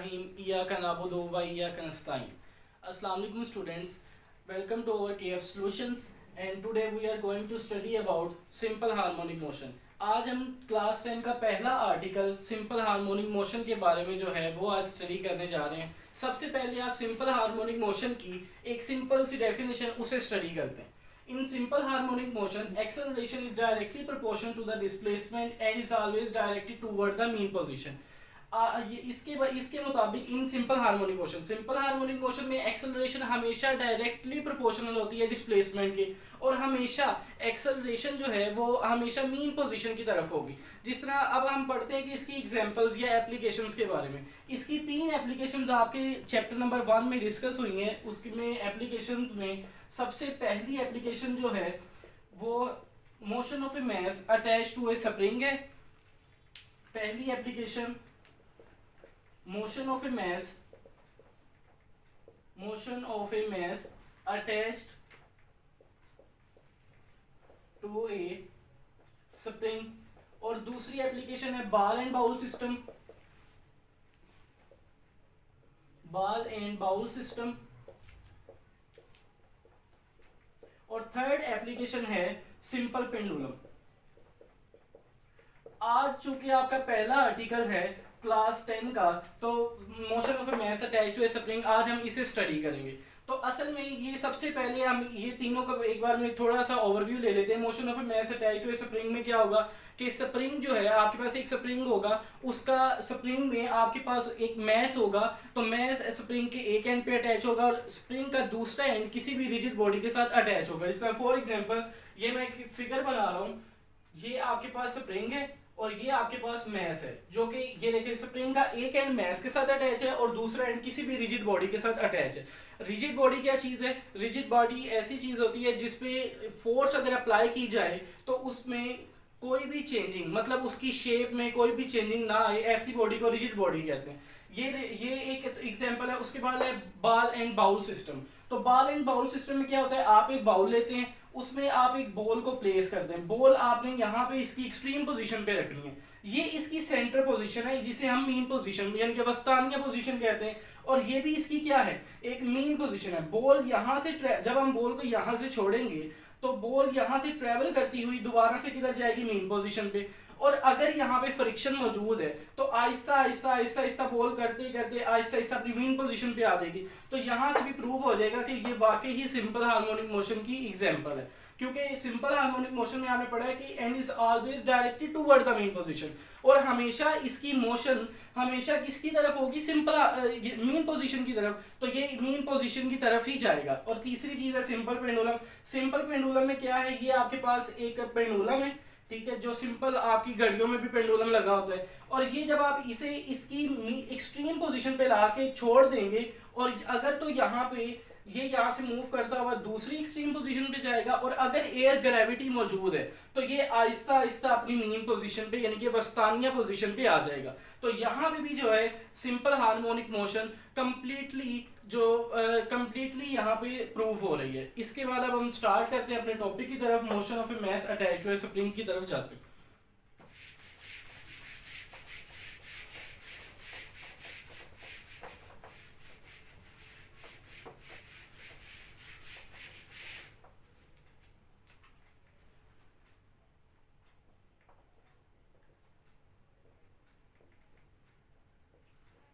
रहीम इय्याका नअबुदु व इय्याका नस्तईन। अस्सलाम वालेकुम students, welcome to our KF solutions and today we are going to study about simple harmonic motion. आज हम क्लास 10 का पहला आर्टिकल सिंपल हार्मोनिक मोशन के बारे में जो है वो आज स्टडी करने जा रहे हैं। सबसे पहले आप सिंपल हार्मोनिक मोशन की एक सिंपल सी डेफिनेशन उसे स्टडी करते हैं। In simple harmonic motion, acceleration is directly proportional to the displacement and is always directed toward the mean position. इसके मुताबिक इन सिंपल हार्मोनिक मोशन में एक्सेलरेशन हमेशा डायरेक्टली प्रोपोर्शनल होती है डिस्प्लेसमेंट के, और हमेशा एक्सेलरेशन जो है वो हमेशा मीन पोजीशन की तरफ होगी। जिस तरह अब हम पढ़ते हैं कि इसकी एग्जांपल्स या एप्लीकेशंस के बारे में। इसकी 3 एप्लीकेशंस आपके चैप्टर नंबर 1 में डिस्कस हुई हैं। उसमें एप्लीकेशंस में सबसे पहली एप्लीकेशन जो है वो motion of a mass attach to a spring है। पहली application motion of a mass attached to a spring, और दूसरी एप्लीकेशन है बॉल एंड बाउल सिस्टम, और थर्ड एप्लीकेशन है सिंपल पेंडुलम। आज चूंकि आपका पहला आर्टिकल है क्लास 10 का, तो motion of a mass attached to a spring, आज हम इसे स्टडी करेंगे। तो असल में ये सबसे पहले हम ये तीनों का एक बार में थोड़ा सा ओवरव्यू ले लेते हैं। Motion of a mass attached to a spring में क्या होगा कि स्प्रिंग जो है आपके पास एक स्प्रिंग होगा, उसका स्प्रिंग में आपके पास एक मैस होगा, तो मैस स्प्रिंग के एक एंड पे अटैच होगा और स्प्रिंग का दूसरा एंड किसी भी रिजिड बॉडी के साथ अटैच होगा। जिस तरह फॉर एग्जांपल ये मैं एक फिगर बना रहा हूँ, ये आपके पास स्प्रिंग है और ये आपके पास मैस है, जो कि ये देखिए स्प्रिंग का एक एंड मैस के साथ अटैच है और दूसरा एंड किसी भी रिजिड बॉडी के साथ अटैच है। रिजिड बॉडी क्या चीज है? रिजिड बॉडी ऐसी चीज होती है जिसपे फोर्स अगर अप्लाई की जाए तो उसमें कोई भी चेंजिंग, मतलब उसकी शेप में कोई भी चेंजिंग ना आए, ऐसी बॉडी को रिजिड बॉडी कहते हैं। ये एक एग्जांपल है। उसके बाद है बॉल एंड बाउल सिस्टम। तो बॉल एंड बाउल सिस्टम में क्या होता है, आप एक बाउल लेते हैं, उसमें आप एक बॉल को प्लेस करते हैं। बॉल आपने यहाँ पे इसकी एक्सट्रीम पोजीशन पे रखनी है। ये इसकी सेंटर पोजीशन है जिसे हम मीन पोजीशन यानी कि वस्तानिया पोजीशन कहते हैं, और ये भी इसकी क्या है, एक मीन पोजीशन है। बॉल यहाँ से जब हम बॉल को यहाँ से छोड़ेंगे तो बॉल यहाँ से ट्रेवल करती हुई दोबारा से किधर जाएगी, मीन पोजीशन पे। और अगर यहाँ पे फ्रिक्शन मौजूद है तो आहिस्ता आहिस्ता बॉल करते करते आहिस्ता अपनी मीन पोजीशन पे आ जाएगी। तो यहाँ से भी प्रूव हो जाएगा कि ये वाकई ही सिंपल हार्मोनिक मोशन की एग्जांपल है, क्योंकि सिंपल हार्मोनिक मोशन में आपने पढ़ा है कि and is always directed toward the mean position, और हमेशा इसकी मोशन हमेशा किसकी तरफ होगी, सिंपल मीन पोजीशन की तरफ। तो ये मीन पोजीशन की तरफ ही जाएगा। और तीसरी चीज है सिंपल पेंडुलम। सिंपल पेंडुलम में क्या है, ये आपके पास एक पेंडुलम है, ठीक है, जो सिंपल आपकी घड़ियों में भी पेंडुलम लगा होता है। और ये जब आप इसे इसकी एक्सट्रीम पोजीशन पे ला के छोड़ देंगे, और अगर तो यहाँ पे ये यहाँ से मूव करता हुआ दूसरी एक्सट्रीम पोजीशन पे जाएगा, और अगर एयर ग्रेविटी मौजूद है तो ये आहिस्ता आहिस्ता अपनी मीन पोजीशन पे यानी कि वस्तानिया पोजीशन पे आ जाएगा। तो यहाँ पे भी जो है सिंपल हार्मोनिक मोशन कंप्लीटली यहाँ पे प्रूव हो रही है। इसके बाद अब हम स्टार्ट करते हैं अपने टॉपिक की तरफ, motion of a mass attached to a spring की तरफ जाते हैं।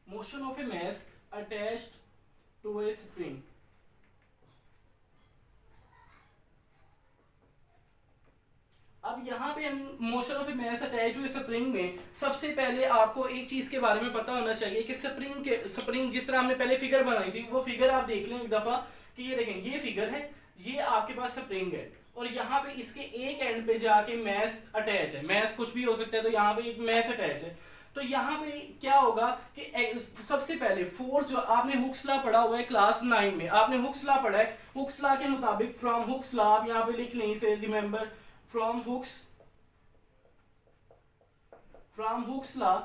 Motion of a mass attached to a spring। अब यहाँ पे हम motion of a mass attach to a spring में सबसे पहले आपको एक चीज के बारे में पता होना चाहिए कि स्प्रिंग जिस तरह हमने पहले फिगर बनाई थी, वो फिगर आप देख लें एक दफा कि ये देखें, ये फिगर है, ये आपके पास स्प्रिंग है, और यहाँ पे इसके एक एंड पे जाके मास अटैच है। मास कुछ भी हो सकता है, तो यहाँ पे एक मास अटैच है। तो यहाँ पे क्या होगा कि सबसे पहले फोर्स जो आपने हुक्स लॉ पढ़ा हुआ है क्लास 9 में, आपने हुक्स लॉ पढ़ा है। हुक्स लॉ के मुताबिक फ्रॉम हुक्स लॉ, आप यहाँ पे लिख लें इसे, रिमेंबर फ्रॉम हुक्स लॉ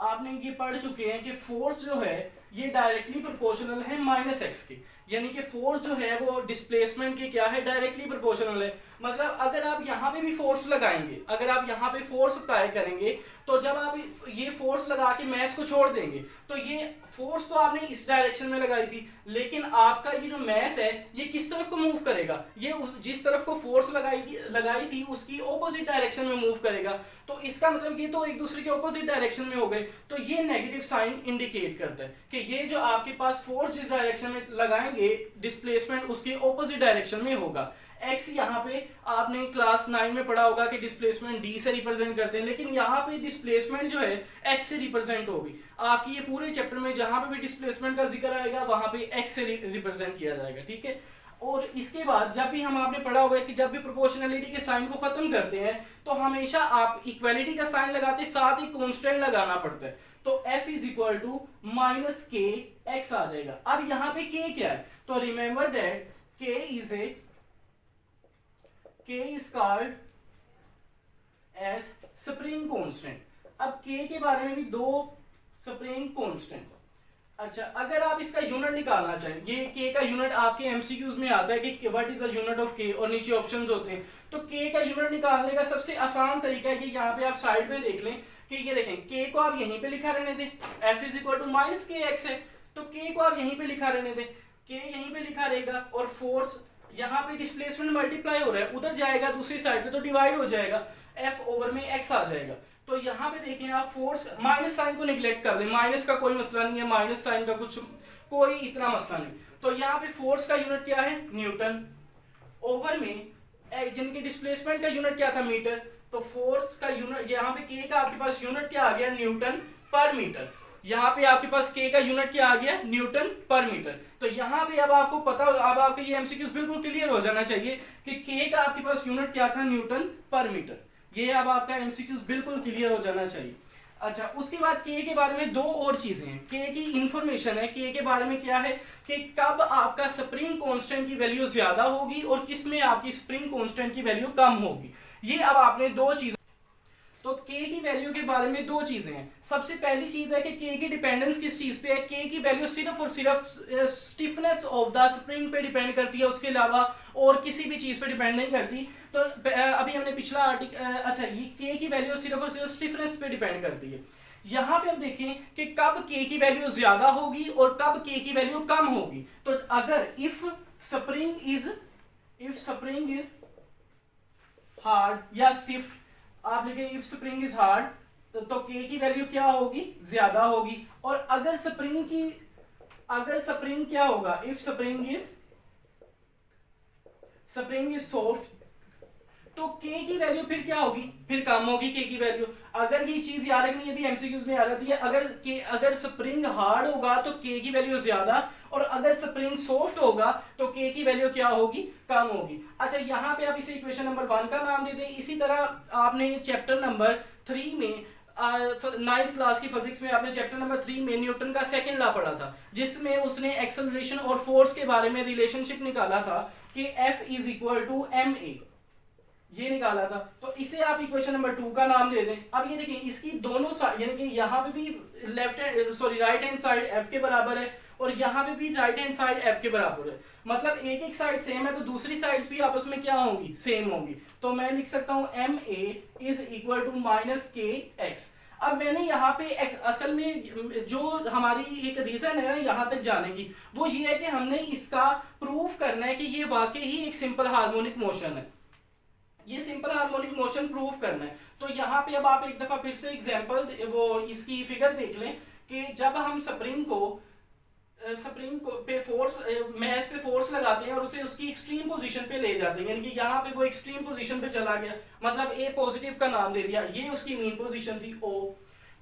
आपने ये पढ़ चुके हैं कि फोर्स जो है ये डायरेक्टली प्रोपोर्शनल है -x के। यानी कि फोर्स जो है वो डिस्प्लेसमेंट के क्या है, डायरेक्टली प्रोपोर्शनल है। मतलब अगर आप यहाँ पे भी फोर्स लगाएंगे, अगर आप यहाँ पे फोर्स अप्लाई करेंगे, तो जब आप ये फोर्स लगा के मैस को छोड़ देंगे, तो ये फोर्स तो आपने इस डायरेक्शन में लगाई थी, लेकिन आपका ये जो मैस है ये किस तरफ को मूव करेगा, ये जिस तरफ को फोर्स लगाई थी उसकी ऑपोजिट डायरेक्शन में मूव करेगा। तो इसका मतलब ये तो एक दूसरे के ऑपोजिट डायरेक्शन में हो गए, तो ये नेगेटिव साइन इंडिकेट करता है कि ये जो आपके पास फोर्स जिस डायरेक्शन में लगाएंगे डिस्प्लेसमेंट उसके ऑपोजिट डायरेक्शन में होगा। एक्स यहाँ पे आपने क्लास 9 में पढ़ा होगा कि डिस्प्लेसमेंट डी से रिप्रेजेंट करते हैं, लेकिन यहाँ पे डिस्प्लेसमेंट जो है एक्स से रिप्रेजेंट होगी। आपकी ये पूरे चैप्टर में जहां पे भी डिस्प्लेसमेंट का जिक्र आएगा वहां पे एक्स से रिप्रेजेंट किया जाएगा, ठीक है। और इसके बाद जब भी आपने पढ़ा हुआ है कि जब भी प्रोपोर्शनलिटी के साइन को खत्म करते हैं तो हमेशा आप इक्वालिटी का साइन लगाते साथ ही कांस्टेंट लगाना पड़ता है। तो f is equal to minus k x आ जाएगा। अब यहाँ पे k क्या है, तो remember that k is called as spring constant. अब k के बारे में भी दो स्प्रिंग कांस्टेंट। अच्छा, अगर आप इसका यूनिट निकालना चाहें, ये k का यूनिट आपके एमसीक्यूज में आता है कि what is the unit of k, और नीचे ऑप्शंस होते हैं। तो k का यूनिट निकालने का सबसे आसान तरीका है कि यहाँ पे आप साइड में देख लें कि ये देखें k को आप यहीं पे लिखा रहने दें, f is equal to minus k x है, तो k को आप यहीं पे लिखा रहने दें, k यहीं पे लिखा रहेगा, और फोर्स यहाँ पे डिस्प्लेसमेंट मल्टीप्लाई हो रहा है, उधर जाएगा दूसरी साइड पे तो डिवाइड हो जाएगा, f ओवर में x आ जाएगा। तो यहाँ पे देखें आप फोर्स, माइनस साइन को निगलेक्ट कर दें, माइनस का कोई मसला नहीं है, माइनस साइन का कुछ कोई इतना मसला नहीं। तो यहाँ पे फोर्स का यूनिट क्या है, न्यूटन, ओवर में जिनकी डिस्प्लेसमेंट का यूनिट क्या था, मीटर, तो फोर्स का यूनिट यहाँ पे k का आपके पास यूनिट क्या आ गया, न्यूटन पर मीटर। यहाँ पे आपके पास k का यूनिट क्या आ गया, न्यूटन पर मीटर। तो यहाँ पे अब आपको पता, अब आपके ये एमसीक्यूज बिल्कुल क्लियर हो जाना चाहिए कि k का आपके पास यूनिट क्या था, न्यूटन पर मीटर। ये अब आपका एमसीक्यूज बिल्कुल क्लियर हो जाना चाहिए। अच्छा, उसके बाद k के बारे में दो और चीजें हैं, k की इंफॉर्मेशन है। k के बारे में क्या है कि कब आपका स्प्रिंग कांस्टेंट की वैल्यू ज्यादा होगी और किस में आपकी स्प्रिंग कांस्टेंट की वैल्यू कम होगी। ये अब आपने दो चीज, तो k की वैल्यू के बारे में दो चीजें हैं। सबसे पहली चीज है कि k की डिपेंडेंस किस चीज पे है, k की वैल्यू सिर्फ और सिर्फ स्टिफनेस ऑफ द स्प्रिंग पे डिपेंड करती है, उसके अलावा और किसी भी चीज पे डिपेंड नहीं करती। तो अभी हमने पिछला अच्छा, ये k की वैल्यू सिर्फ और सिर्फ स्टिफनेस पे डिपेंड करती है। यहाँ पे हम देखें कि कब k की वैल्यू ज्यादा होगी और कब k की वैल्यू कम होगी। तो अगर इफ स्प्रिंग इज हार्ड या स्टिफ, आप लिखें इफ स्प्रिंग इज हार्ड, तो k की वैल्यू क्या होगी, ज्यादा होगी। और अगर स्प्रिंग क्या होगा, इफ स्प्रिंग इज सॉफ्ट, तो k की वैल्यू फिर क्या होगी, फिर कम होगी k की वैल्यू। अगर ये चीज याद रखनी है, भी एमसीक्यूज में आ जाती है, अगर स्प्रिंग हार्ड होगा तो k की वैल्यू ज्यादा, और अगर स्प्रिंग सॉफ्ट होगा तो k की वैल्यू क्या होगी, कम होगी। अच्छा, यहाँ पे आप इसे इक्वेशन नंबर 1 का नाम दे दें। इसी तरह आपने चैप्टर नंबर 3 में 9th क्लास की फिजिक्स में आपने चैप्टर नंबर 3 में न्यूटन का सेकंड लॉ पढ़ा था, जिसमें उसने एक्सेलरेशन और फोर्स के बारे में रिलेशनशिप निकाला था कि F is equal to ma, ये निकाला था। तो इसे आप इक्वेशन नंबर 2 का नाम दे दें। अब ये देखिए, इसकी दोनों साइड, यानी कि यहाँ पे भी राइट हैंड साइड f के बराबर है और यहाँ पे भी राइट हैंड साइड f के बराबर है। मतलब एक साइड सेम है तो दूसरी साइड्स भी आपस में क्या होंगी, सेम होंगी। तो मैं लिख सकता हूँ ma is equal to minus k x. अब मैंने यहाँ पे असल में जो हमारी एक रीजन है ना यहाँ तक जाने की, वो ये है कि हमने इसका प्रूफ करना है कि ये वाकई ही एक सिंपल हार्मोनिक मोशन है, ये सिंपल हार्मोनिक मोशन प्रूफ करना है। तो यहाँ पे अब आप एक दफा फिर से एग्जांपल वो इसकी फिगर देख लें कि जब हम स्प्रिंग पे फोर्स, मैश पे फोर्स लगाते हैं और उसे उसकी एक्सट्रीम पोजीशन पे ले जाते हैं, यानी कि यहाँ पे वो एक्सट्रीम पोजीशन पे चला गया, मतलब ए पॉजिटिव का नाम दे दिया, ये उसकी मीन पोजीशन थी ओ,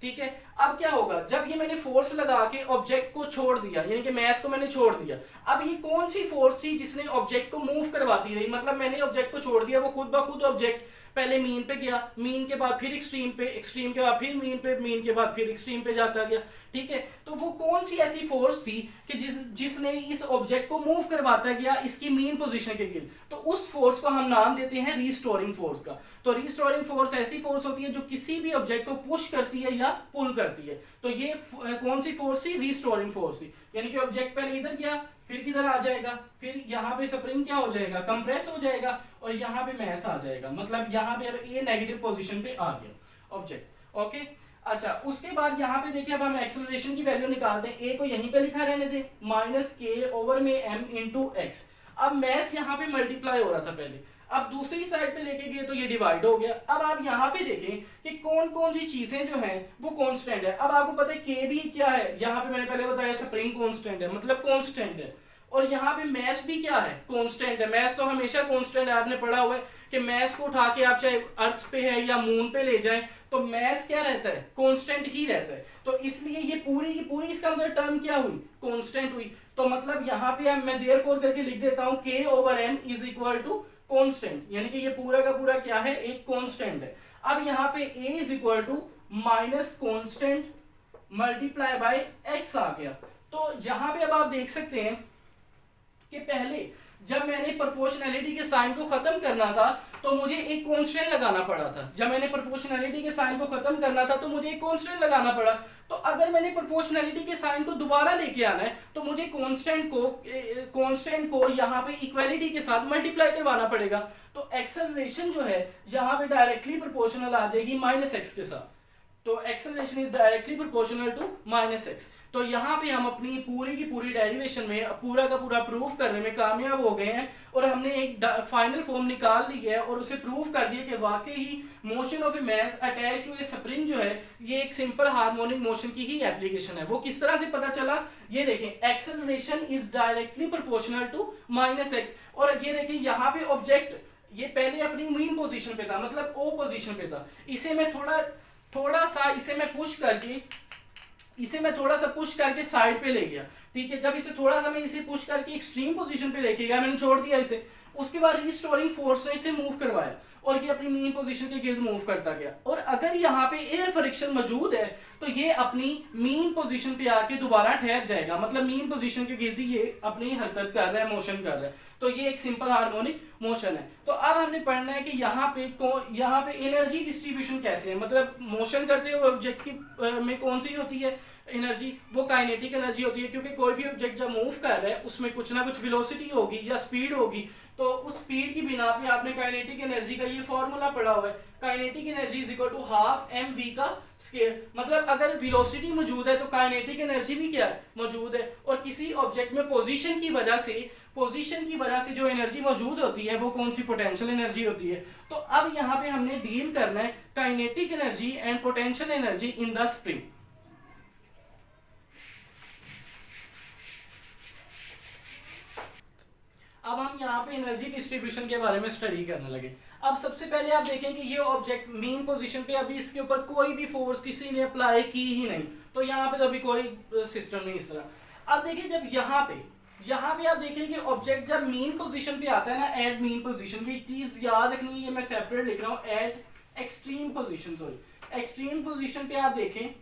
ठीक है। अब क्या होगा, जब ये मैंने फोर्स लगा के ऑब्जेक्ट को छोड़ दिया, यानी कि मैश को मैंने छोड़ दिया, अब ये कौन सी फोर्स थी जिसने ऑब्जेक्ट को मूव करवाती रही, मतलब मैंने ऑब्जेक्ट को छोड़ दिया, वो खुद ब खुद ऑब्जेक्ट पहले मीन पे गया, मीन के बाद फिर एक्सट्रीम पे, एक्सट्रीम के बाद फिर मीन पे, मीन के बाद फिर एक्सट्रीम पे जाता गया, ठीक है। तो वो कौन सी ऐसी फोर्स थी कि जिसने इस ऑब्जेक्ट को मूव करवाता गया इसकी मीन पोजीशन के गिर्द, तो उस फोर्स को हम नाम देते हैं रीस्टोरिंग फोर्स का। तो रीस्टोरिंग फोर्स ऐसी फोर्स होती है जो किसी भी ऑब्जेक्ट को पुश करती है या पुल करती है। तो ये कौन सी फोर्स थी, रीस्टोरिंग फोर्स थी, यानी कि ऑब्जेक्ट पहले इधर गया, फिर किधर आ जाएगा, फिर यहाँ पे स्प्रिंग क्या हो जाएगा, कंप्रेस हो जाएगा, और यहाँ पे मैस आ जाएगा, मतलब यहाँ पे अब ए नेगेटिव पोजीशन पे आ गया ऑब्जेक्ट। ओके, अच्छा उसके बाद यहाँ पे देखिए अब हम एक्सेलरेशन की वैल्यू निकालते हैं। ए को यहीं पे लिखा रहने दें, माइनस के ओवर में एम इंटू एक्स। अब मैस यहाँ पे मल्टीप्लाई हो रहा था पहले, अब दूसरी साइड पे लेके गए तो ये डिवाइड हो गया। अब आप यहाँ पे देखें कि कौन कौन सी चीजें जो हैं वो कांस्टेंट है। अब आपको पता है के भी क्या है, यहाँ पे मैंने पहले बताया स्प्रिंग कांस्टेंट है, मतलब कांस्टेंट है, और यहाँ पे मैस भी क्या है, कांस्टेंट है। मैस तो हमेशा कांस्टेंट है, आपने पढ़ा हुआ है कि मैस को उठा के आप चाहे अर्थ पे है या मून पे ले जाएं तो मैस क्या रहता है, कांस्टेंट ही रहता है। तो इसलिए ये पूरी की पूरी इसका मतलब टर्म क्या हुई, कांस्टेंट हुई। तो मतलब यहाँ पे मैं देयरफॉर करके लिख देता हूँ k over m is equal to constant, यानी कि ये पूरा का पूरा क्या है, एक कांस्टेंट है। अब यहाँ पे a is equal to minus constant multiply by x आ गया। तो यहाँ पे अब आप देख सकते हैं कि पहले जब मैंने प्रोपोर्शनैलिटी के साइन को खत्म करना था तो मुझे एक कांस्टेंट लगाना पड़ा था। जब मैंने प्रोपोर्शनैलिटी के साइन को खत्म करना था तो मुझे एक कांस्टेंट लगाना पड़ा। तो अगर मैंने प्रोपोर्शनैलिटी के साइन को दोबारा लेके आना है तो मुझे कांस्टेंट को यहाँ पे इक्वालिटी के साथ मल्टीप्लाई करवाना पड़ेगा। तो एक्सेलरेशन जो है यहाँ पे डायरेक्टली प्रोपोर्शनल आ जाएगी माइनस एक्स के साथ। तो acceleration is directly proportional to minus x. तो यहाँ पे हम अपनी पूरी की पूरी डेरिवेशन में पूरा का पूरा प्रूफ करने में कामयाब हो गए हैं, और हमने एक फाइनल फॉर्म निकाल ली है और उसे प्रूफ कर दिया कि वाकई ही motion of a mass attach to a spring जो है ये एक सिंपल हार्मोनिक मोशन की ही एप्लीकेशन है। वो किस तरह से पता चला, ये देखें, acceleration is directly proportional to minus x. और ये देखें यहाँ पे ऑब्जेक्ट ये पहले अपनी मीन पोजिशन पे था, मतलब ओ पोजिशन पे था। इसे मैं थोड़ा सा इसे मैं थोड़ा सा पुश करके साइड पे ले गया, ठीक है। जब इसे थोड़ा सा मैं इसे पुश करके एक्सट्रीम पोजीशन पे लेके गया, मैंने छोड़ दिया इसे, उसके बाद रिस्टोरिंग फोर्स ने इसे मूव करवाया और ये अपनी मीन पोजीशन के गिर्द मूव करता गया। और अगर यहाँ पे एयर फ्रिक्शन मौजूद है तो ये अपनी मीन पोजीशन पे आके दोबारा ठहर जाएगा, मतलब मीन पोजीशन के गिर्द ये अपनी हरकत कर रहा है, मोशन कर रहा है। तो ये एक सिंपल हार्मोनिक मोशन है। तो अब हमने पढ़ना है कि यहाँ पे एनर्जी डिस्ट्रीब्यूशन कैसे है, मतलब मोशन करते हुए ऑब्जेक्ट की में कौन सी होती है एनर्जी, वो काइनेटिक एनर्जी होती है। क्योंकि कोई भी ऑब्जेक्ट जब मूव कर रहा है उसमें कुछ ना कुछ वेलोसिटी होगी या स्पीड होगी, तो उस स्पीड की बिना पे आपने काइनेटिक एनर्जी का ये फॉर्मूला पढ़ा हुआ है, kinetic energy is equal to half m v का स्क्वायर। मतलब अगर वेलोसिटी मौजूद है तो काइनेटिक एनर्जी भी क्या है, मौजूद है। और किसी ऑब्जेक्ट में पोजीशन की वजह से जो एनर्जी मौजूद होती है वो कौन सी, पोटेंशियल एनर्जी होती है। तो अब यहाँ पे हमने डील करना है kinetic energy and potential energy in the spring. अब हम यहाँ पे एनर्जी डिस्ट्रीब्यूशन के बारे में स्टडी करने लगे। अब सबसे पहले आप देखें कि ये ऑब्जेक्ट मेन पोजीशन पे, अभी इसके ऊपर कोई भी फोर्स किसी ने अप्लाई की ही नहीं, तो यहाँ पे तो अभी कोई सिस्टम नहीं इस तरह। अब देखिए जब यहाँ पे आप देखें कि ऑब्जेक्ट जब मेन पोजीशन पे आता है ना, एट मेन पोजीशन, ये चीज याद रखनी है, ये मैं सेपरेट लिख रहा हूँ, eight extreme position, sorry extreme position पे आप देखें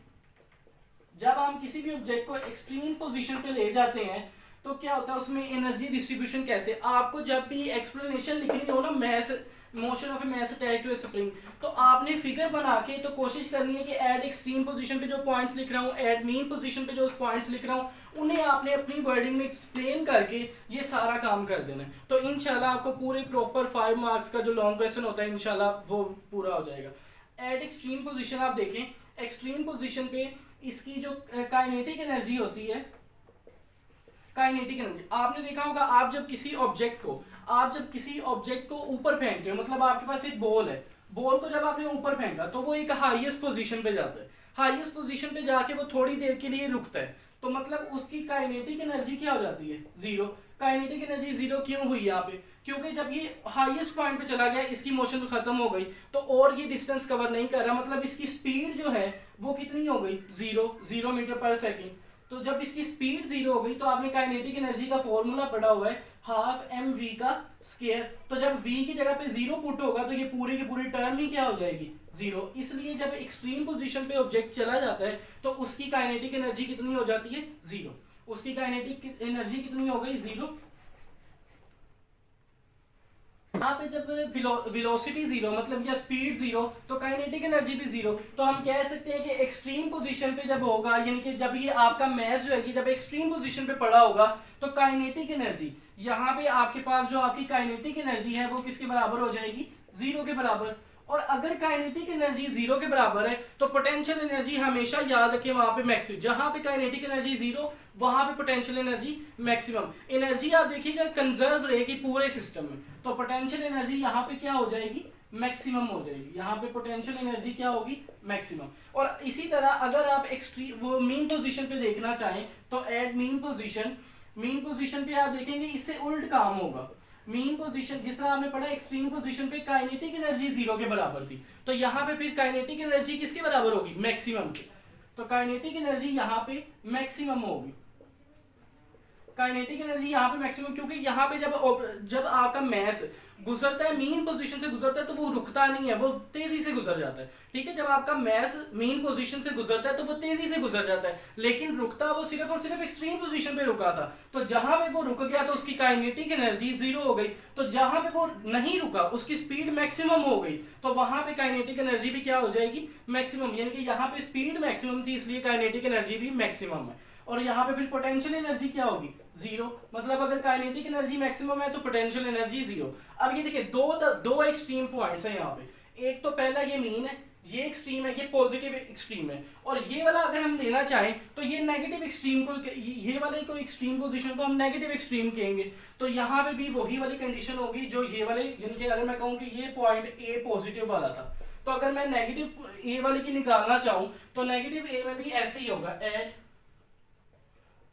जब हम किसी भी ऑब्जेक्ट को एक्सट्रीम पोजीशन पे ले जाते हैं तो क्या होता है उसमें एनर्जी डिस्ट्रीब्यूशन कैसे। आपको जब भी एक्सप्लेनेशन लिखनी हो ना mass motion of a mass attached to a spring, तो आपने फिगर बना के तो कोशिश करनी है कि एट एक्सट्रीम पोजीशन पे जो पॉइंट्स लिख रहा हूँ, एट मेन पोजीशन पे जो पॉइंट्स लिख रहा हूँ, उन्हें आपने अपनी वर्डिंग में एक्सप्लेन करके ये सारा काम कर देना है। तो इंशाल्लाह आपको पूरे प्रॉपर 5 मार्क्स का जो लॉन्ग क्वेश्चन होता है इंशाल्लाह वो पूरा हो जाएगा। एट एक्सट्रीम पोजीशन आप देखें, एक्सट्रीम पोजीशन पे इसकी जो काइनेटिक एनर्जी होती है, काइनेटिक एनर्जी आपने देखा होगा, आप जब किसी ऑब्जेक्ट को ऊपर फेंकते हो, मतलब आपके पास एक बॉल है, बॉल को जब आपने ऊपर फेंका तो वो एक हाईएस्ट पोजीशन पे जाता है, हाईएस्ट पोजीशन पे जाके वो थोड़ी देर के लिए रुकता है, तो मतलब उसकी काइनेटिक एनर्जी क्या हो जाती है, जीरो। काइनेटिक एनर्जी जीरो क्यों हुई यहाँ पे, क्योंकि जब ये हाईएस्ट पॉइंट पे चला गया, इसकी मोशन खत्म हो गई, तो और ये डिस्टेंस कवर नहीं कर रहा, मतलब इसकी स्पीड जो है वो कितनी हो गई, जीरो मीटर पर सेकेंड। तो जब इसकी स्पीड जीरो हो गई तो आपने काइनेटिक एनर्जी का फॉर्मूला पढ़ा हुआ है हाफ एम वी का स्क्वायर। तो जब v की जगह पे जीरो पुट होगा तो ये पूरी की पूरी टर्म ही क्या हो जाएगी, जीरो। इसलिए जब एक्सट्रीम पोजीशन पे ऑब्जेक्ट चला जाता है तो उसकी काइनेटिक एनर्जी कितनी हो जाती है, जीरो। उसकी काइनेटिक एनर्जी कितनी हो गई, जीरो। यहाँ पे जब वेलोसिटी जीरो मतलब या स्पीड जीरो तो काइनेटिक एनर्जी भी जीरो। तो हम कह सकते हैं कि एक्सट्रीम पोजीशन पे जब होगा, यानी कि जब ये आपका मैस जो है कि जब एक्सट्रीम पोजीशन पे पड़ा होगा तो काइनेटिक एनर्जी यहाँ पे आपके पास जो आपकी काइनेटिक एनर्जी है वो किसके बराबर हो जाएगी, जीरो के बराबर। और अगर काइनेटिक एनर्जी जीरो के बराबर है तो पोटेंशियल एनर्जी हमेशा याद रखें वहां पे मैक्सिमम, जहां पे काइनेटिक एनर्जी जीरो वहां पे पोटेंशियल एनर्जी मैक्सिमम। एनर्जी आप देखिएगा कंजर्व रहेगी पूरे सिस्टम में, तो पोटेंशियल एनर्जी यहाँ पे क्या हो जाएगी, मैक्सिमम हो जाएगी। यहाँ पे पोटेंशियल एनर्जी क्या होगी, मैक्सिमम। और इसी तरह अगर आप एक्सट्रीम वो मीन पोजीशन पे देखना चाहें तो एट मीन पोजीशन पे आप देखेंगे इससे उल्ट काम होगा। मीन पोजीशन जिस तरह आपने पढ़ा एक्सट्रीम पोजीशन पे काइनेटिक एनर्जी जीरो के बराबर थी, तो यहाँ पे फिर काइनेटिक एनर्जी किसके बराबर होगी, मैक्सिमम के। तो काइनेटिक एनर्जी यहाँ पे मैक्सिमम होगी, काइनेटिक एनर्जी यहाँ पे मैक्सिमम, क्योंकि यहाँ पे जब आपका मैस गुजरता है मीन पोजीशन से गुजरता है तो वो रुकता नहीं है, वो तेजी से गुजर जाता है। ठीक है, जब आपका मैस मीन पोजीशन से गुजरता है तो वो तेजी से गुजर जाता है, लेकिन रुकता वो सिर्फ और सिर्फ एक्सट्रीम पोजीशन पे रुका था। तो जहां पे वो रुक गया तो उसकी काइनेटिक एनर्जी जीरो हो गई, तो जहां पे वो नहीं रुका उसकी स्पीड मैक्सिमम हो गई, तो वहां पे काइनेटिक एनर्जी भी क्या हो जाएगी, मैक्सिमम। यानी कि यहाँ पे स्पीड मैक्सिमम थी इसलिए काइनेटिक एनर्जी भी मैक्सिमम है। और यहाँ पे फिर पोटेंशियल एनर्जी क्या होगी, जीरो। मतलब अगर काइनेटिक एनर्जी मैक्सिमम है तो पोटेंशियल एनर्जी जीरो। अब ये देखिए दो एक्सट्रीम पॉइंट्स हैं यहाँ पे, एक तो पहला ये मीन है, ये एक्सट्रीम है, ये पॉजिटिव एक्सट्रीम है, और ये वाला अगर हम लेना चाहें तो ये नेगेटिव एक्सट्रीम को, ये वाले को एक्सट्रीम पोजीशन को हम नेगेटिव एक्सट्रीम कहेंगे। तो यहाँ पे भी वही वाली कंडीशन होगी जो ये वाले, यानी कि अगर मैं कहूँ कि ये पॉइंट ए पॉजिटिव वाला था, तो अगर मैं नेगेटिव ए वाले की निकालना चाहूँ तो नेगेटिव ए में भी ऐसे ही होगा, एट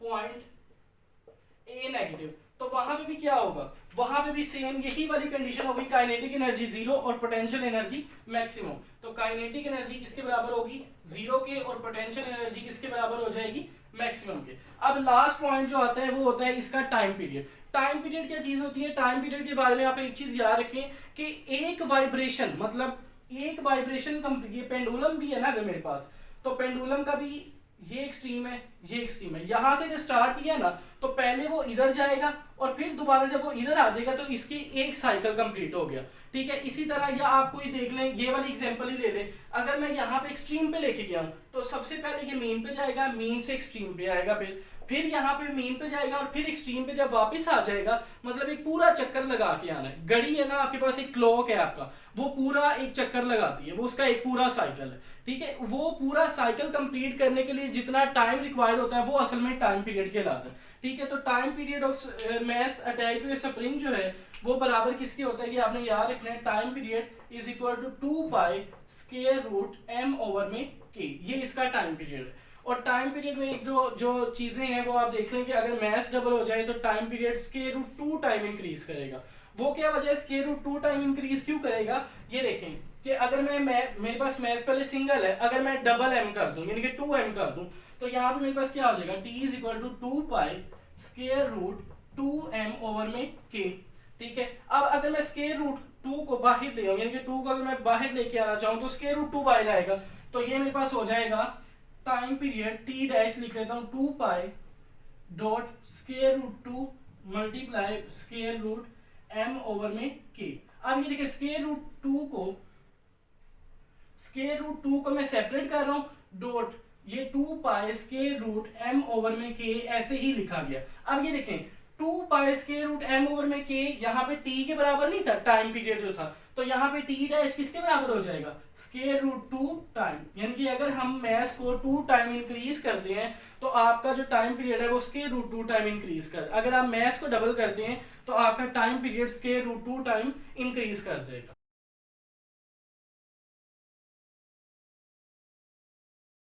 पॉइंट ए नेगेटिव। तो वहां पे भी क्या होगा, वहां पे भी सेम यही वाली कंडीशन होगी, काइनेटिक एनर्जी जीरो और पोटेंशियल एनर्जी मैक्सिमम। तो काइनेटिक एनर्जी किसके बराबर होगी, जीरो के, और पोटेंशियल एनर्जी किसके बराबर हो जाएगी, मैक्सिमम के। अब लास्ट पॉइंट जो आता है वो होता है इसका टाइम पीरियड। टाइम पीरियड क्या चीज होती है, टाइम पीरियड के बारे में आप एक चीज याद रखें कि एक वाइब्रेशन, मतलब एक वाइब्रेशन, ये पेंडुलम भी है ना अगर मेरे पास, तो पेंडुलम का भी ये एक्सट्रीम है, ये एक्सट्रीम है। यहां से जब स्टार्ट किया ना तो पहले वो इधर जाएगा और फिर दोबारा जब वो इधर आ जाएगा तो इसकी एक साइकिल कंप्लीट हो गया। ठीक है, इसी तरह या आप कोई देख लें, ये वाली एग्जांपल ही ले लें, अगर मैं यहाँ पे एक्सट्रीम पे लेके गया हूँ तो सबसे पहले ये मीन पे जाएगा, मीन से एक्सट्रीम पे आएगा, फिर यहाँ पे मीन पे जाएगा और फिर एक्सट्रीम पे जब वापस आ जाएगा, मतलब एक पूरा चक्कर लगा के आना है। घड़ी है ना आपके पास, एक क्लॉक है आपका, वो पूरा एक चक्कर लगाती है, वो उसका एक पूरा साइकिल है। ठीक है, वो पूरा साइकिल कंप्लीट करने के लिए जितना टाइम रिक्वायर्ड होता है वो असल में टाइम पीरियड कहलाता है। ठीक है, तो time period of mass attached to a spring जो है वो बराबर किसके होता है कि आपने याद रखना है, time period is equal to 2 pi square root m over में k, ये इसका टाइम पीरियड है। और टाइम पीरियड में एक जो चीजें हैं वो आप देख लें कि अगर मास डबल हो जाए तो time period square root 2 time increase करेगा। वो क्या वजह है स्क्वायर रूट 2 टाइम इंक्रीज क्यों करेगा, ये देखें कि अगर मैं मेरे पास मास पहले सिंगल है, अगर मैं डबल m कर दूं यानी कि 2m कर दूं तो यहाँ पे मेरे पास क्या हो जाएगा, t is equal to 2 pi square root 2m over में k। ठीक है, अब अगर मैं स्क्वायर रूट 2 को बाहर ले आऊं, यानी कि 2 को अगर मैं बाहर लेके आना चाहूं तो स्क्वायर रूट 2 बाहर आएगा, तो ये मेरे पास हो जाएगा टाइम पीरियड t डैश लिख लेता हूं 2 pi dot square root 2 multiply square root m over में k। अब ये देखिए स्क्वायर रूट 2 को मैं सेपरेट कर रहा हूं, डॉट ये 2 pi square root m over में k ऐसे ही लिखा गया। अब ये देखें 2 pi square root m over में k यहाँ पे t के बराबर नहीं था, टाइम पीरियड जो था, तो यहाँ पे t डैश किसके बराबर हो जाएगा, स्क्वायर रूट 2 टाइम। यानी कि अगर हम मास को 2 टाइम इंक्रीज करते हैं तो आपका जो टाइम पीरियड है वो स्क्वायर रूट 2 टाइम इंक्रीज कर, अगर आप मास को डबल करते हैं तो आपका time period square root 2 time increase कर जाएगा।